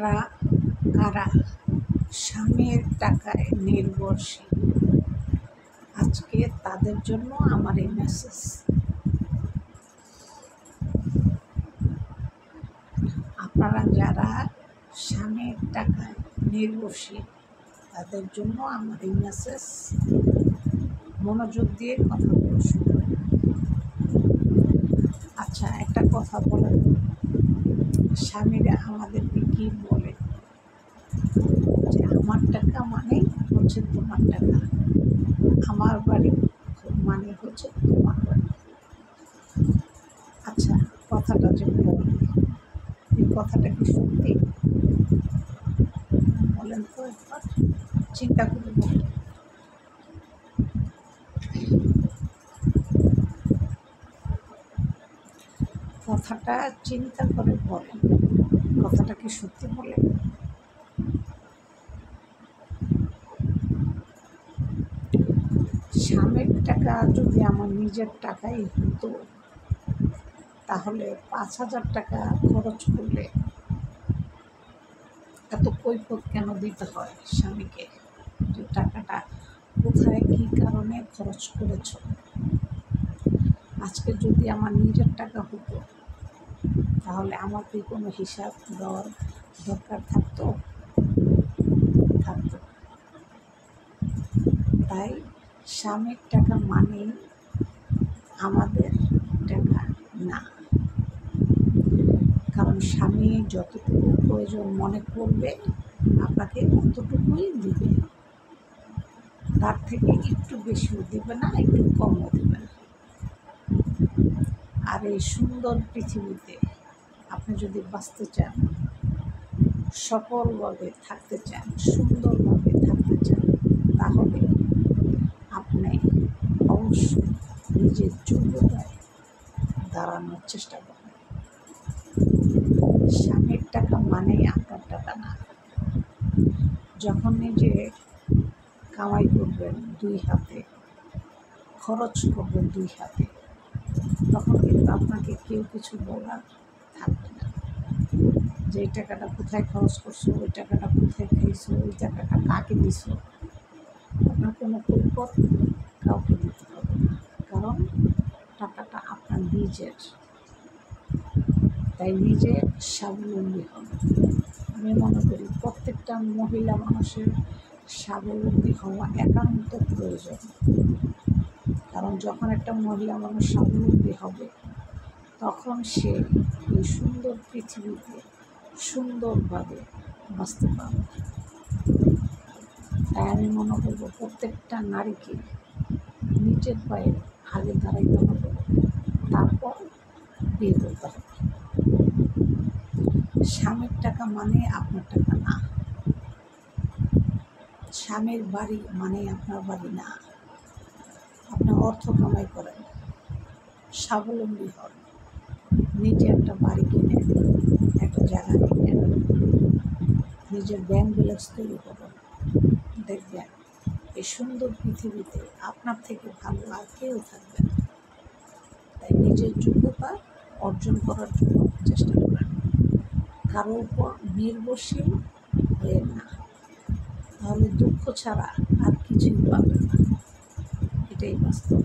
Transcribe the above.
আপনারা কারা স্বামীর টাকায় নির্ভরশীল? আজকে তাদের জন্য আমার এই মেসেজ। আপনারা যারা স্বামীর টাকায় নির্ভরশীল তাদের জন্য আমার এই মেসেজ। মনোযোগ দিয়ে কথাগুলো শুনবেন। আচ্ছা, একটা কথা বলেন, স্বামীরা আমাদেরকে কি বলে যে আমার টাকা মানে হচ্ছে তোমার টাকা, আমার বাড়ি মানে হচ্ছে তোমার বাড়ি। আচ্ছা, কথাটা যে বলে এই কথাটা কি সত্যি? বলেন তো একবার, চিন্তা করে বলেন। কথাটা চিন্তা করে বলেন, কথাটা কি সত্যি বলে? স্বামীর টাকা যদি আমার নিজের টাকাই হতো তাহলে 5,000 টাকা খরচ করলে এত কৈফিয়ত কেন দিতে হয় স্বামীকে যে টাকাটা কোথায় কী কারণে খরচ করেছ? আজকে যদি আমার নিজের টাকা হতো তাহলে আমার কি কোনো হিসাব দেওয়ার দরকার থাকতো? তাই স্বামীর টাকা মানেই আমাদের টাকা না, কারণ স্বামী যতটুকু প্রয়োজন মনে করবে আপনাকে অতটুকুই দিবে, তার থেকে একটু বেশিও দেবে না, একটু কমও দেবে না। আর এই সুন্দর পৃথিবীতে আপনি যদি বাঁচতে চান, সফলভাবে থাকতে চান, সুন্দরভাবে থাকতে চান, তাহলে আপনি অবশ্যই নিজের যোগ্যতায় দাঁড়ানোর চেষ্টা করবেন। স্বামীর টাকা মানেই আপনার টাকা না। যখন নিজে কামাই করবেন 2 হাতে, খরচ করবেন 2 হাতে, তখন কিন্তু আপনাকে কেউ কিছু বলার থাকবে না যে এই টাকাটা কোথায় খরচ করছো, ওই টাকাটা কোথায় খাইছো, ওই টাকাটা কাকে দিছো। আপনার কোনো কৈফিয়ত কাউকে দিতে হবে না, কারণ টাকাটা আপনার নিজের। তাই নিজে স্বাবলম্বী হন। আমি মনে করি প্রত্যেকটা মহিলা মানুষের স্বাবলম্বী হওয়া একান্ত প্রয়োজন, কারণ যখন একটা মহিলা মানুষ স্বাবলম্বী হবে তখন সে এই সুন্দর পৃথিবীতে সুন্দরভাবে বাঁচতে পারবে। তাই আমি মনে করব প্রত্যেকটা নারীকে নিজের পায়ে আগে দাঁড়াইতে হবে, তারপর বিয়ে করতে হবে। স্বামীর টাকা মানে আপনার টাকা না, স্বামীর বাড়ি মানে আপনার বাড়ি না। আপনি অর্থ কামাই করেন, স্বাবলম্বী হন, নিজে একটা বাড়ি কিনেন, একটা জায়গা কিনেন, নিজের ব্যাংক ব্যালেন্স তৈরি করুন, দেখবেন এই সুন্দর পৃথিবীতে আপনার থেকে ভালো আর কেউ থাকবে না। তাই নিজের যোগ্যতা অর্জন করার জন্য চেষ্টা করেন, কারোর উপর নির্ভরশীল হয়ে না, তাহলে দুঃখ ছাড়া আর কিছুই পাবেন না। এটাই বাস্তব।